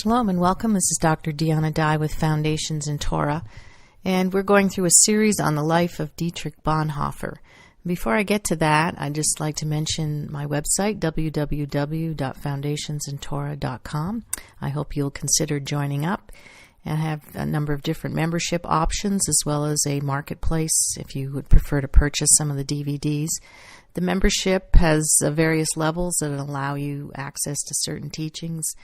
Shalom and welcome. This is Dr. Dinah with Foundations in Torah, and we're going through a series on the life of Dietrich Bonhoeffer. Before I get to that, I'd just like to mention my website, www.foundationsintorah.com. I hope you'll consider joining up and have a number of different membership options as well as a marketplace if you would prefer to purchase some of the DVDs. The membership has various levels that allow you access to certain teachings.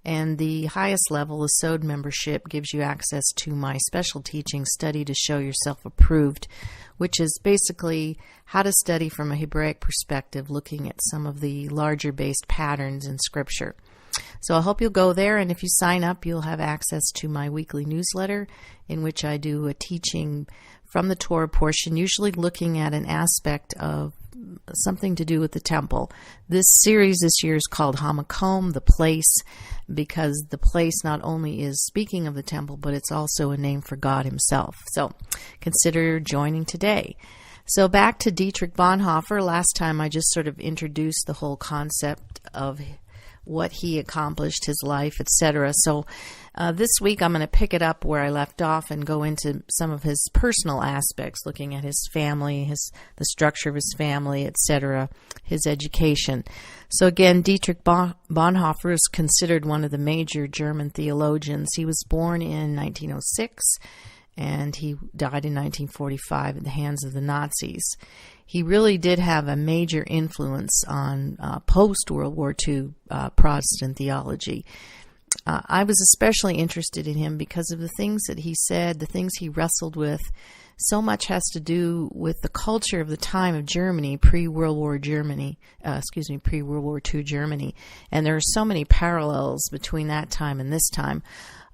And the highest level, the SOD membership, gives you access to my special teaching, Study to Show Yourself Approved, which is basically how to study from a Hebraic perspective, looking at some of the larger based patterns in Scripture. So I hope you'll go there, and if you sign up, you'll have access to my weekly newsletter in which I do a teaching from the Torah portion, usually looking at an aspect of something to do with the temple. This series this year is called Hamakom, the place, because the place not only is speaking of the temple, but it's also a name for God himself. So consider joining today. So back to Dietrich Bonhoeffer. Last time I just sort of introduced the whole concept of what he accomplished, his life, etc. So this week I'm going to pick it up where I left off and go into some of his personal aspects, looking at his family, the structure of his family, etc., his education. So again, Dietrich Bonhoeffer is considered one of the major German theologians. He was born in 1906 and he died in 1945 at the hands of the Nazis. He really did have a major influence on post-World War II Protestant theology. I was especially interested in him because of the things that he said, the things he wrestled with. So much has to do with the culture of the time of Germany, pre-World War II Germany. And there are so many parallels between that time and this time.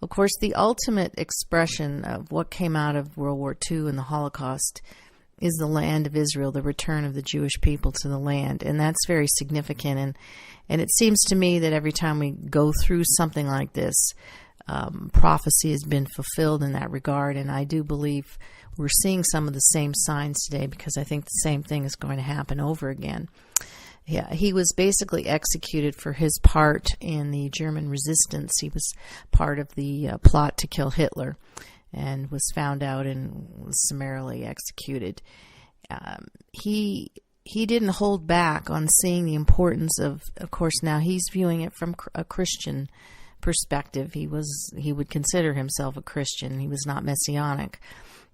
Of course, the ultimate expression of what came out of World War II and the Holocaust is the land of Israel, the return of the Jewish people to the land. And that's very significant. And it seems to me that every time we go through something like this, prophecy has been fulfilled in that regard. And I do believe we're seeing some of the same signs today because I think the same thing is going to happen over again. Yeah, he was basically executed for his part in the German resistance. He was part of the plot to kill Hitler, and was found out and was summarily executed. He didn't hold back on seeing the importance of course, now he's viewing it from a Christian perspective. He would consider himself a Christian. He was not Messianic.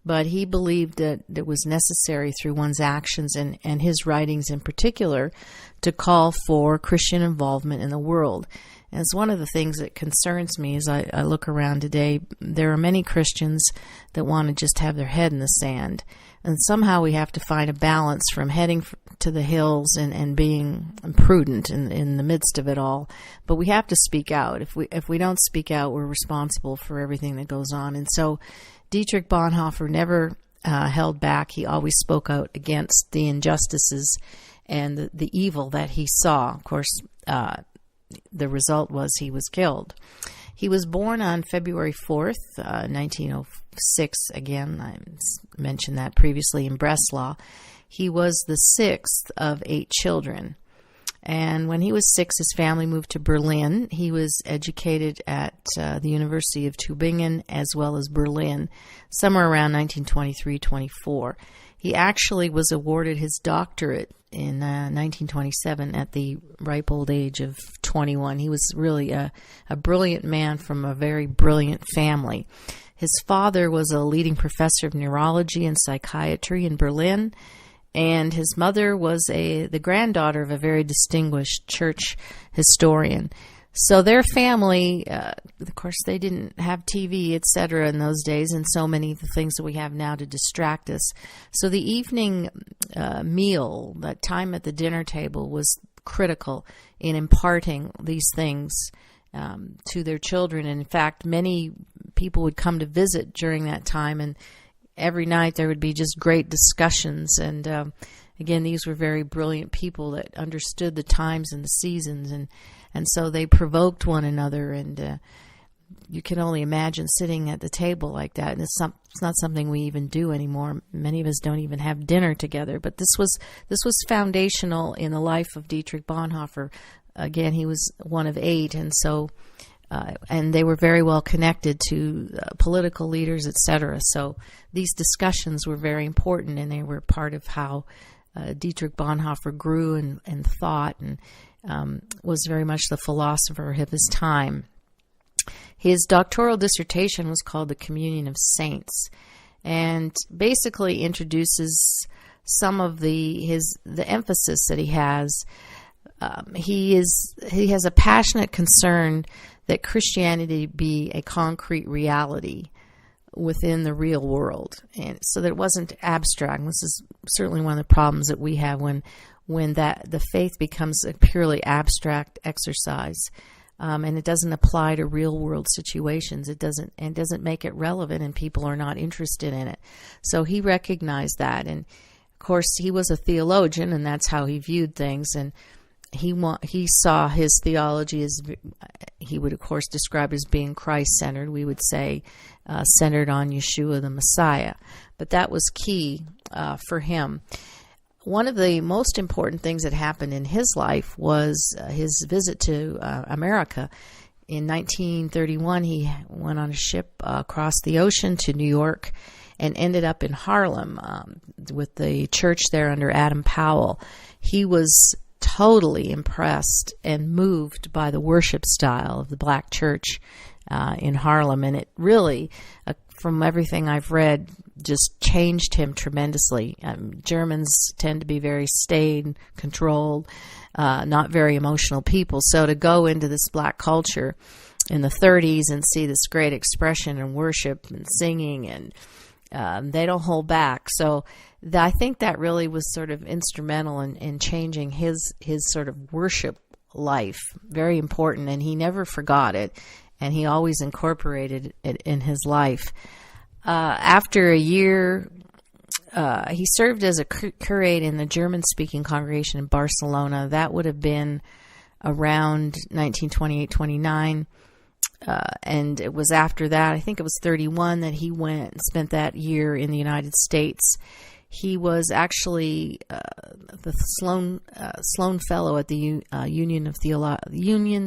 But he believed that it was necessary through one's actions and his writings in particular to call for Christian involvement in the world. And it's one of the things that concerns me as I look around today. There are many Christians that want to just have their head in the sand. And somehow we have to find a balance from heading to the hills and being prudent in the midst of it all. But we have to speak out. If we don't speak out, we're responsible for everything that goes on. And so Dietrich Bonhoeffer never held back. He always spoke out against the injustices and the evil that he saw. Of course, the result was he was killed. He was born on February 4th, 1906. Again, I mentioned that previously, in Breslau. He was the sixth of 8 children. And when he was 6, his family moved to Berlin. He was educated at the University of Tübingen as well as Berlin, somewhere around 1923-24. He actually was awarded his doctorate in 1927 at the ripe old age of 21. He was really a brilliant man from a very brilliant family. His father was a leading professor of neurology and psychiatry in Berlin, and his mother was the granddaughter of a very distinguished church historian. So their family, of course, they didn't have TV, etc. in those days, and so many of the things that we have now to distract us. So the evening meal, that time at the dinner table, was critical in imparting these things to their children. And in fact, many people would come to visit during that time, and every night there would be just great discussions. And again, these were very brilliant people that understood the times and the seasons, and so they provoked one another. And you can only imagine sitting at the table like that. And it's not something we even do anymore. Many of us don't even have dinner together. But this was foundational in the life of Dietrich Bonhoeffer. Again, he was one of 8, and so and they were very well connected to political leaders, etc. So these discussions were very important, and they were part of how Dietrich Bonhoeffer grew and thought, and was very much the philosopher of his time. His doctoral dissertation was called The Communion of Saints, and basically introduces some of the emphasis that he has. He has a passionate concern that Christianity be a concrete reality within the real world, and so that it wasn't abstract. This is certainly one of the problems that we have when the faith becomes a purely abstract exercise, and it doesn't apply to real world situations. It doesn't make it relevant, and people are not interested in it. So he recognized that, and of course he was a theologian, and that's how he viewed things. And he saw his theology as, he would of course describe it as being Christ-centered. We would say centered on Yeshua the Messiah. But that was key for him. One of the most important things that happened in his life was his visit to America. In 1931, he went on a ship across the ocean to New York and ended up in Harlem with the church there under Adam Powell. He was totally impressed and moved by the worship style of the black church in Harlem, and it really, from everything I've read, just changed him tremendously. Germans tend to be very staid, controlled, not very emotional people, so to go into this black culture in the 30s and see this great expression in worship and singing, and they don't hold back. So I think that really was sort of instrumental in changing his sort of worship life. Very important, and he never forgot it, and he always incorporated it in his life. After a year, he served as a curate in the German-speaking congregation in Barcelona. That would have been around 1928-29. And it was after that, I think it was 31, that he went and spent that year in the United States. He was actually the Sloan Fellow at the Union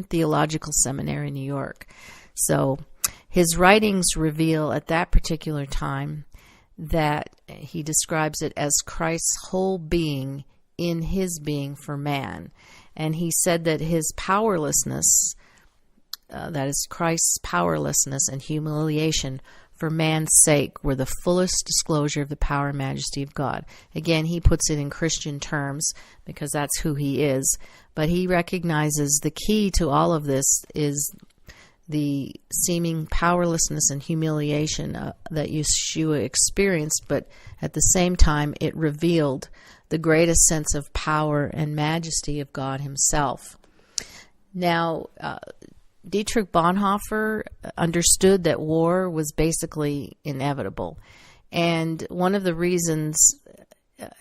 Theological Seminary in New York. So his writings reveal at that particular time that he describes it as Christ's whole being in his being for man. And he said that his powerlessness, that is Christ's powerlessness and humiliation for man's sake, were the fullest disclosure of the power and majesty of God. Again, he puts it in Christian terms because that's who he is, but he recognizes the key to all of this is the seeming powerlessness and humiliation that Yeshua experienced, but at the same time it revealed the greatest sense of power and majesty of God himself. Now, Dietrich Bonhoeffer understood that war was basically inevitable. And one of the reasons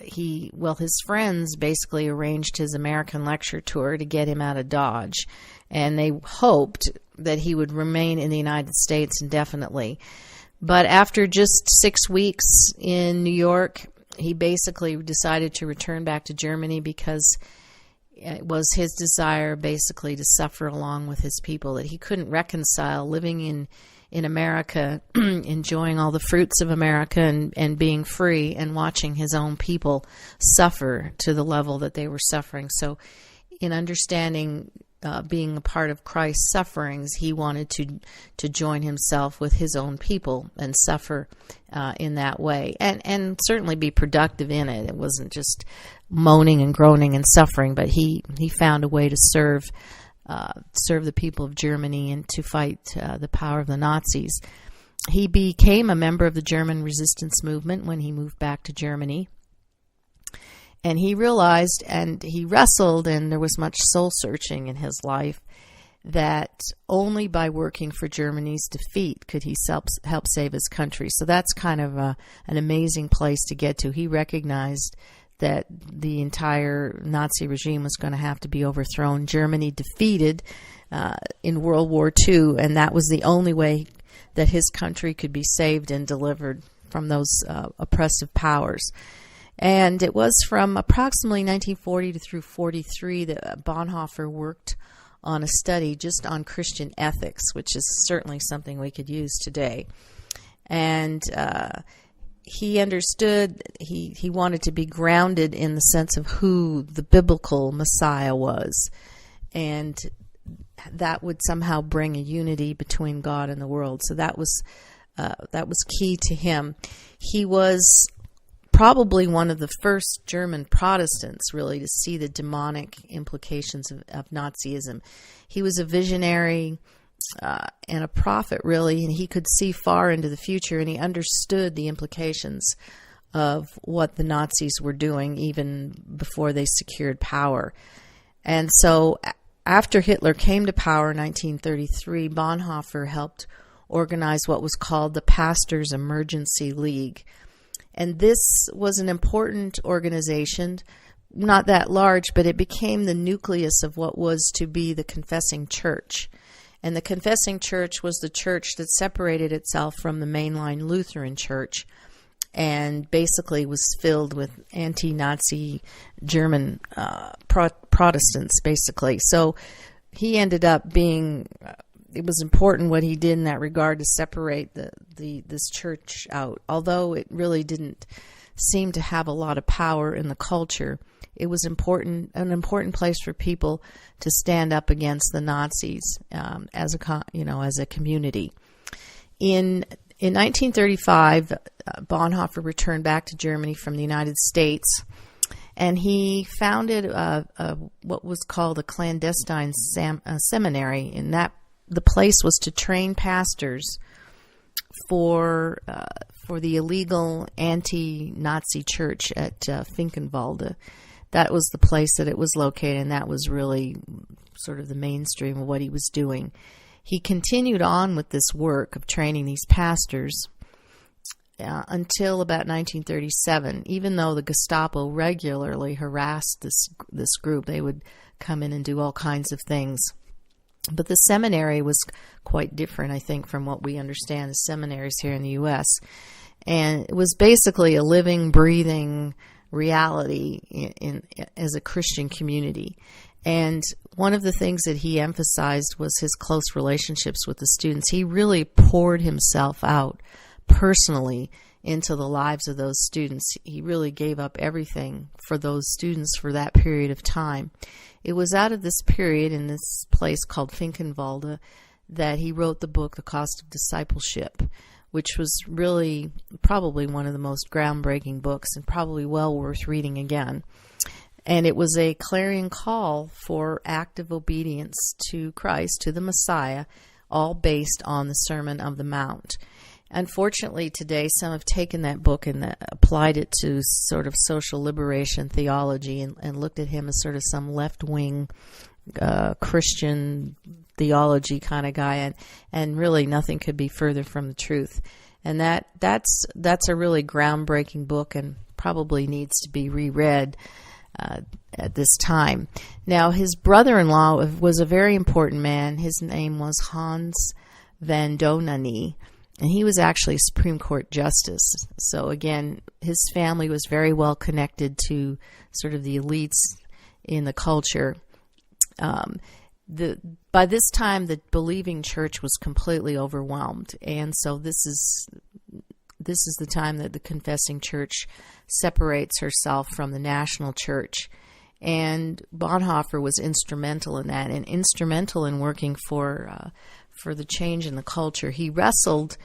his friends basically arranged his American lecture tour to get him out of Dodge. And they hoped that he would remain in the United States indefinitely. But after just 6 weeks in New York, he basically decided to return back to Germany because it was his desire basically to suffer along with his people, that he couldn't reconcile living in America, enjoying all the fruits of America and being free, and watching his own people suffer to the level that they were suffering. So in understanding being a part of Christ's sufferings, he wanted to join himself with his own people and suffer in that way, and certainly be productive in it. It wasn't just moaning and groaning and suffering, but he found a way to serve the people of Germany and to fight the power of the Nazis. He became a member of the German resistance movement when he moved back to Germany. And he realized, and he wrestled, and there was much soul-searching in his life, that only by working for Germany's defeat could he help save his country. So that's kind of an amazing place to get to. He recognized that the entire Nazi regime was going to have to be overthrown. Germany defeated in World War II, and that was the only way that his country could be saved and delivered from those oppressive powers. And it was from approximately 1940 to through 43 that Bonhoeffer worked on a study just on Christian ethics, which is certainly something we could use today. And he understood, he wanted to be grounded in the sense of who the biblical Messiah was. And that would somehow bring a unity between God and the world. So that was key to him. He was probably one of the first German Protestants, really, to see the demonic implications of Nazism. He was a visionary and a prophet, really, and he could see far into the future, and he understood the implications of what the Nazis were doing even before they secured power. And so after Hitler came to power in 1933, Bonhoeffer helped organize what was called the Pastors' Emergency League. And this was an important organization, not that large, but it became the nucleus of what was to be the Confessing Church. And the Confessing Church was the church that separated itself from the mainline Lutheran Church and basically was filled with anti-Nazi German Protestants, basically. So he ended up being... it was important what he did in that regard to separate this church out. Although it really didn't seem to have a lot of power in the culture, it was an important place for people to stand up against the Nazis as a community. In 1935, Bonhoeffer returned back to Germany from the United States, and he founded what was called a Clandestine Seminary. In that, the place was to train pastors for the illegal anti-Nazi church at Finkenwalde. That was the place that it was located, and that was really sort of the mainstream of what he was doing. He continued on with this work of training these pastors until about 1937. Even though the Gestapo regularly harassed this group, they would come in and do all kinds of things. But the seminary was quite different, I think, from what we understand as seminaries here in the U.S. And it was basically a living, breathing reality as a Christian community. And one of the things that he emphasized was his close relationships with the students. He really poured himself out personally into the lives of those students. He really gave up everything for those students for that period of time. It was out of this period in this place called Finkenwalde that he wrote the book, The Cost of Discipleship, which was really probably one of the most groundbreaking books and probably well worth reading again. And it was a clarion call for active obedience to Christ, to the Messiah, all based on the Sermon on the Mount. Unfortunately, today, some have taken that book and applied it to sort of social liberation theology and looked at him as sort of some left-wing Christian theology kind of guy, and really nothing could be further from the truth. And that's a really groundbreaking book and probably needs to be reread at this time. Now, his brother-in-law was a very important man. His name was Hans van Donanie. And he was actually a Supreme Court justice. So again, his family was very well connected to sort of the elites in the culture. By this time, the believing church was completely overwhelmed, and so this is the time that the confessing church separates herself from the national church. And Bonhoeffer was instrumental in that, and instrumental in working for the change in the culture. He wrestled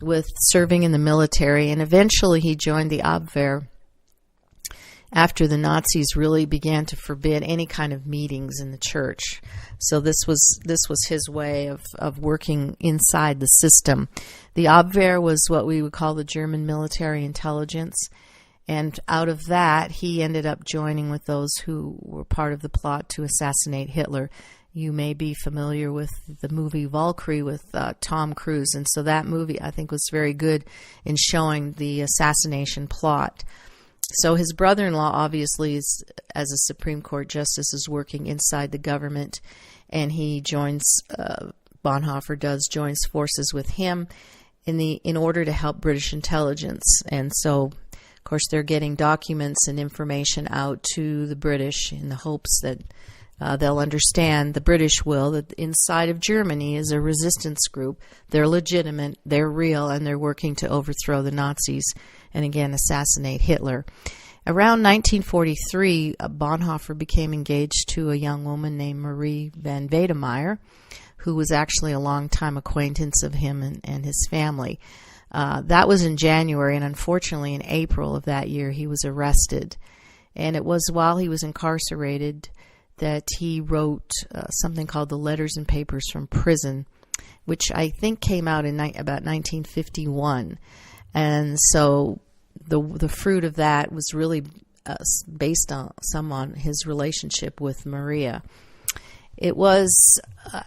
with serving in the military, and eventually he joined the Abwehr after the Nazis really began to forbid any kind of meetings in the church. So this was his way of working inside the system. The Abwehr was what we would call the German military intelligence, and out of that he ended up joining with those who were part of the plot to assassinate Hitler. You may be familiar with the movie Valkyrie with Tom Cruise, and so that movie I think was very good in showing the assassination plot. So his brother-in-law obviously is, as a Supreme Court justice, is working inside the government, and he joins, Bonhoeffer joins forces with him in order to help British intelligence. And so, of course, they're getting documents and information out to the British in the hopes that they'll understand, the British will, that inside of Germany is a resistance group. They're legitimate, they're real, and they're working to overthrow the Nazis and again assassinate Hitler. Around 1943, Bonhoeffer became engaged to a young woman named Marie van Wedemeyer, who was actually a longtime acquaintance of him and his family. That was in January, and unfortunately in April of that year he was arrested. And it was while he was incarcerated that he wrote something called the Letters and Papers from Prison, which I think came out in about 1951. And so the fruit of that was really based on his relationship with Maria. It was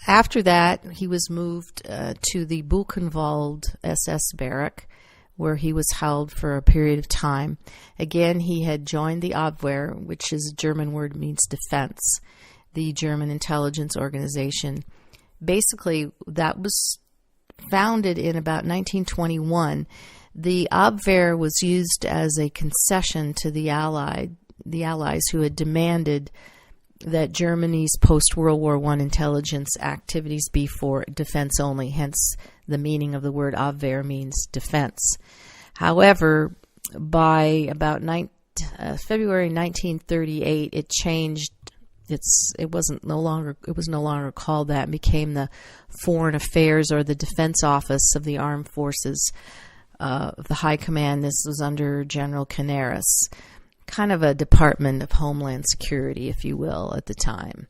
after that he was moved to the Buchenwald SS barrack, where he was held for a period of time. Again, he had joined the Abwehr, which is a German word, means defense, the German intelligence organization. Basically, that was founded in about 1921. The Abwehr was used as a concession to the Allies who had demanded that Germany's post-World War I intelligence activities be for defense only, hence the meaning of the word Abwehr means defense. However, by about February 1938, it changed. It was no longer called that, and became the Foreign Affairs or the Defense Office of the Armed Forces of the High Command. This was under General Canaris, kind of a Department of Homeland Security, if you will, at the time.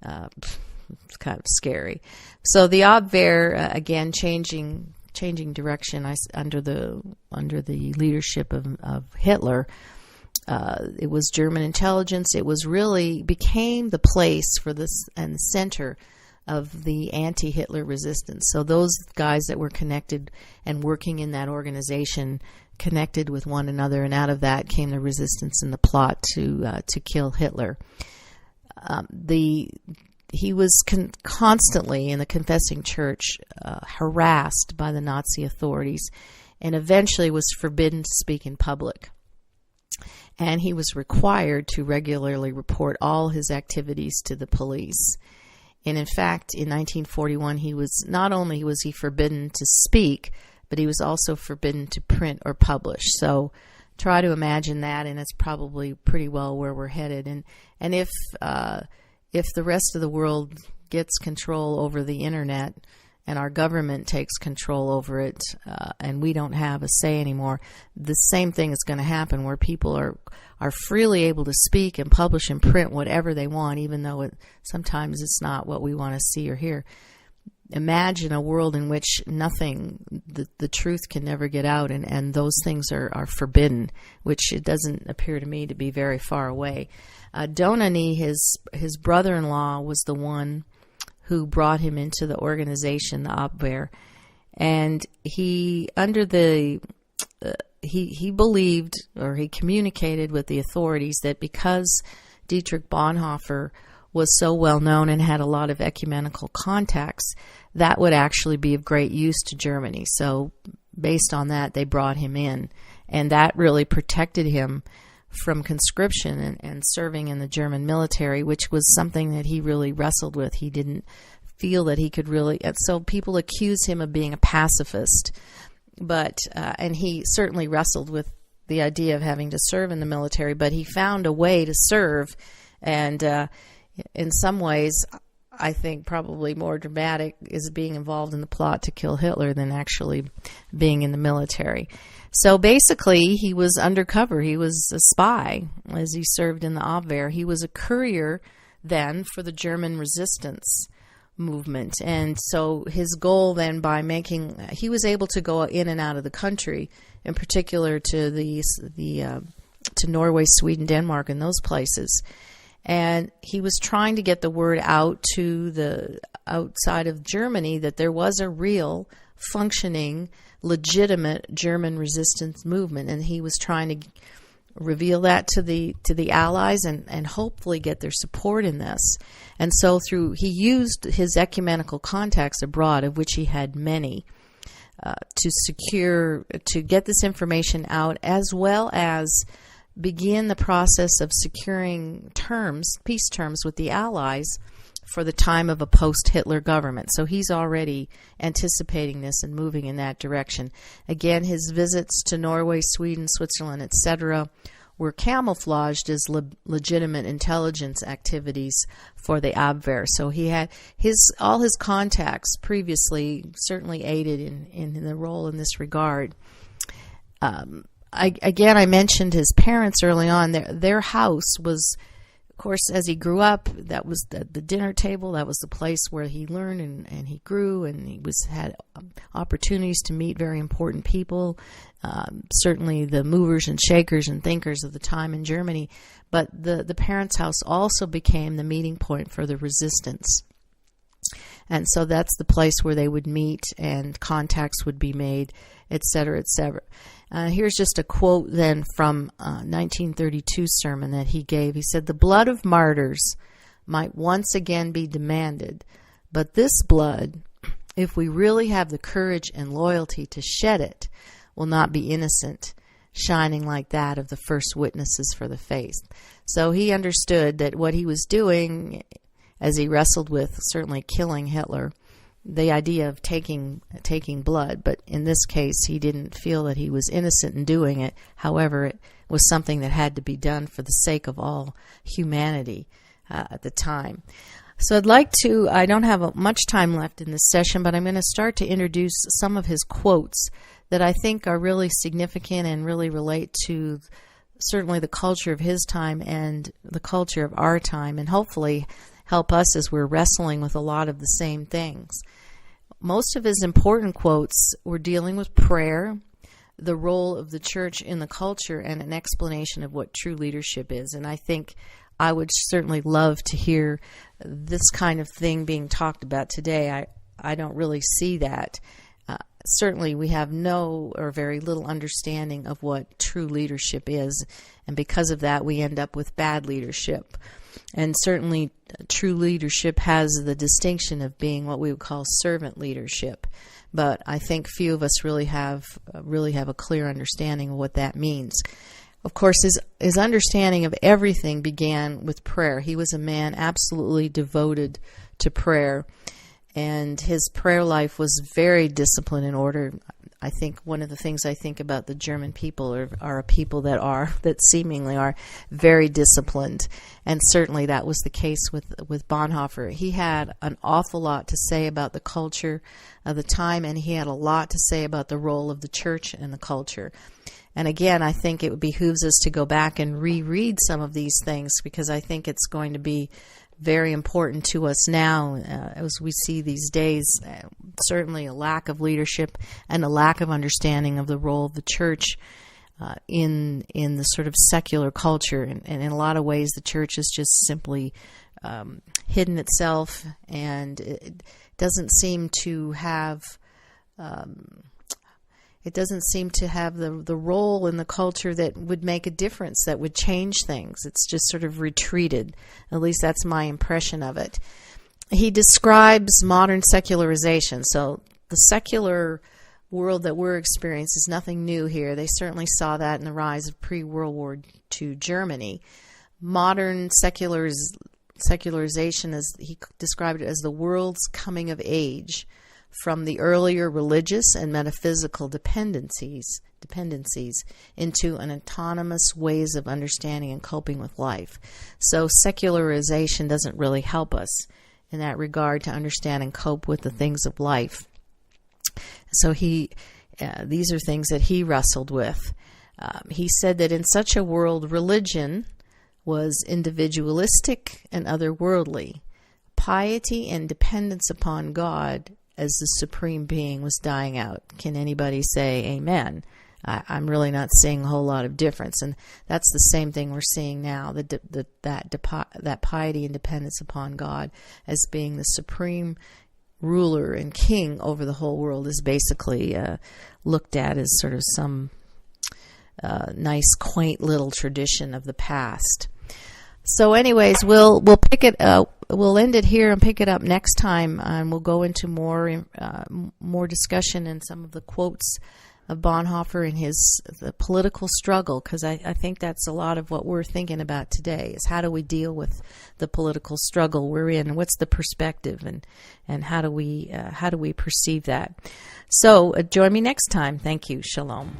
It's kind of scary. So the Abwehr, again, changing direction under the leadership of Hitler. It was German intelligence. It was really became the place for this and the center of the anti-Hitler resistance. So those guys that were connected and working in that organization connected with one another, and out of that came the resistance and the plot to kill Hitler. He was constantly in the Confessing Church harassed by the Nazi authorities, and eventually was forbidden to speak in public. And he was required to regularly report all his activities to the police. And in fact, in 1941, he was not only was he forbidden to speak, but he was also forbidden to print or publish. So try to imagine that, and it's probably pretty well where we're headed. And if the rest of the world gets control over the internet and our government takes control over it, and we don't have a say anymore, the same thing is going to happen, where people are freely able to speak and publish and print whatever they want, even though sometimes it's not what we want to see or hear. Imagine a world in which the truth can never get out, and those things are forbidden, which it doesn't appear to me to be very far away. Donani, his brother-in-law, was the one who brought him into the organization, the Abwehr, and he believed, or he communicated with the authorities, that because Dietrich Bonhoeffer was so well known and had a lot of ecumenical contacts, that would actually be of great use to Germany. So based on that, they brought him in, and that really protected him from conscription and serving in the German military, which was something that he really wrestled with. He didn't feel that he could really, so people accuse him of being a pacifist, but and he certainly wrestled with the idea of having to serve in the military, but he found a way to serve, and in some ways, I think probably more dramatic is being involved in the plot to kill Hitler than actually being in the military. So basically, he was undercover. He was a spy as he served in the Abwehr. He was a courier then for the German resistance movement. And so his goal then, he was able to go in and out of the country, in particular to to Norway, Sweden, Denmark, and those places. And he was trying to get the word out to the outside of Germany that there was a real, functioning, legitimate German resistance movement, and he was trying to reveal that to the Allies and hopefully get their support in this. And so he used his ecumenical contacts abroad, of which he had many, to get this information out, as well as begin the process of securing peace terms with the Allies for the time of a post-Hitler government. So he's already anticipating this and moving in that direction. Again, his visits to Norway, Sweden, Switzerland, etc. were camouflaged as legitimate intelligence activities for the Abwehr. So he had all his contacts previously certainly aided in the role in this regard. I mentioned his parents early on. Their house was, of course, as he grew up, that was the dinner table. That was the place where he learned and he grew, and he had opportunities to meet very important people, certainly the movers and shakers and thinkers of the time in Germany. But the parents' house also became the meeting point for the resistance. And so that's the place where they would meet and contacts would be made, etc., etc. Here's just a quote then from 1932 sermon that he gave. He said, "The blood of martyrs might once again be demanded, but this blood, if we really have the courage and loyalty to shed it, will not be innocent, shining like that of the first witnesses for the faith." So he understood that what he was doing, as he wrestled with certainly killing Hitler, the idea of taking blood, but in this case he didn't feel that he was innocent in doing it. However, it was something that had to be done for the sake of all humanity at the time. So I don't have much time left in this session, but I'm going to start to introduce some of his quotes that I think are really significant and really relate to certainly the culture of his time and the culture of our time, and hopefully help us as we're wrestling with a lot of the same things. Most of his important quotes were dealing with prayer, the role of the church in the culture, and an explanation of what true leadership is. And I think I would certainly love to hear this kind of thing being talked about today. I don't really see that. Certainly we have no or very little understanding of what true leadership is, and because of that we end up with bad leadership. And certainly true leadership has the distinction of being what we would call servant leadership. But I think few of us really have a clear understanding of what that means. Of course, his understanding of everything began with prayer. He was a man absolutely devoted to prayer, and his prayer life was very disciplined in order. I think one of the things I think about the German people are a people that seemingly are very disciplined, and certainly that was the case with Bonhoeffer. He had an awful lot to say about the culture of the time, and he had a lot to say about the role of the church in the culture. And again, I think it behooves us to go back and reread some of these things, because I think it's going to be very important to us now as we see these days, certainly a lack of leadership and a lack of understanding of the role of the church in the sort of secular culture. And in a lot of ways the church has just simply hidden itself, and it doesn't seem to have the role in the culture that would make a difference, that would change things. It's just sort of retreated. At least that's my impression of it. He describes modern secularization. So the secular world that we're experiencing is nothing new here. They certainly saw that in the rise of pre-World War II Germany. Modern secularization, as he described it, as the world's coming of age from the earlier religious and metaphysical dependencies into an autonomous ways of understanding and coping with life. So secularization doesn't really help us in that regard to understand and cope with the things of life. So these are things that he wrestled with. He said that in such a world, religion was individualistic and otherworldly. Piety and dependence upon God as the supreme being was dying out. Can anybody say amen? I'm really not seeing a whole lot of difference, and that's the same thing we're seeing now. That piety and dependence upon God as being the supreme ruler and king over the whole world is basically looked at as sort of some nice, quaint little tradition of the past. So, anyways, we'll pick it up. We'll end it here and pick it up next time, and we'll go into more discussion and some of the quotes Bonhoeffer in the political struggle, because I think that's a lot of what we're thinking about today, is how do we deal with the political struggle we're in, and what's the perspective, and how do we perceive that. So join me next time. Thank you. Shalom.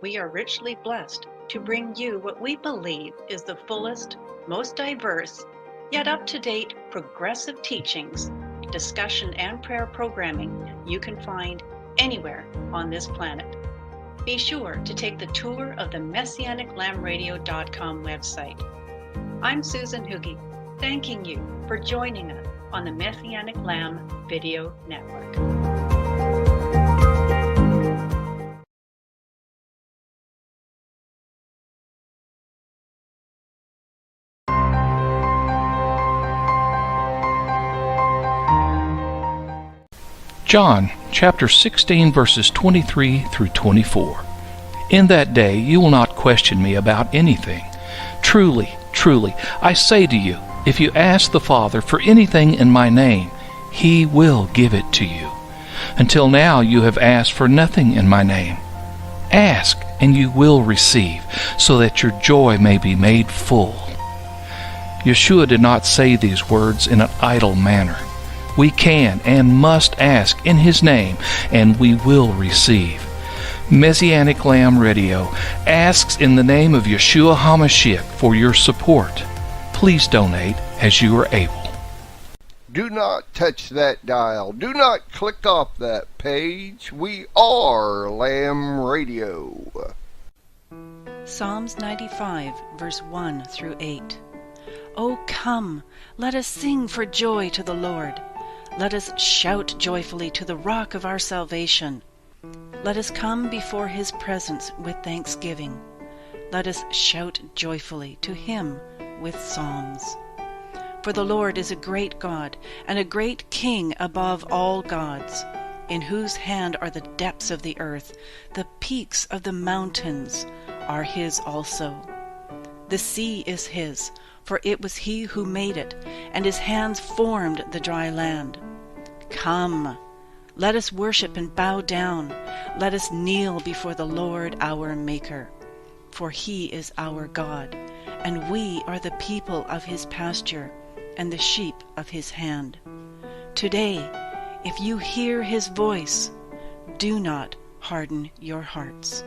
We are richly blessed to bring you what we believe is the fullest, most diverse, yet up-to-date progressive teachings, discussion, and prayer programming you can find anywhere on this planet. Be sure to take the tour of the MessianicLambRadio.com website. I'm Susan Hoogie, thanking you for joining us on the Messianic Lamb Video Network. John chapter 16 verses 23 through 24. In that day you will not question me about anything. Truly, truly, I say to you, if you ask the Father for anything in my name, he will give it to you. Until now you have asked for nothing in my name. Ask, and you will receive, so that your joy may be made full. Yeshua did not say these words in an idle manner. We can and must ask in his name, and we will receive. Messianic Lamb Radio asks in the name of Yeshua HaMashiach for your support. Please donate as you are able. Do not touch that dial. Do not click off that page. We are Lamb Radio. Psalms 95, verse 1 through 8. O come, let us sing for joy to the Lord. Let us shout joyfully to the rock of our salvation. Let us come before his presence with thanksgiving. Let us shout joyfully to him with psalms. For the Lord is a great God, and a great King above all gods, in whose hand are the depths of the earth. The peaks of the mountains are his also. The sea is his, for it was he who made it, and his hands formed the dry land. Come, let us worship and bow down. Let us kneel before the Lord our Maker. For he is our God, and we are the people of his pasture, and the sheep of his hand. Today, if you hear his voice, do not harden your hearts.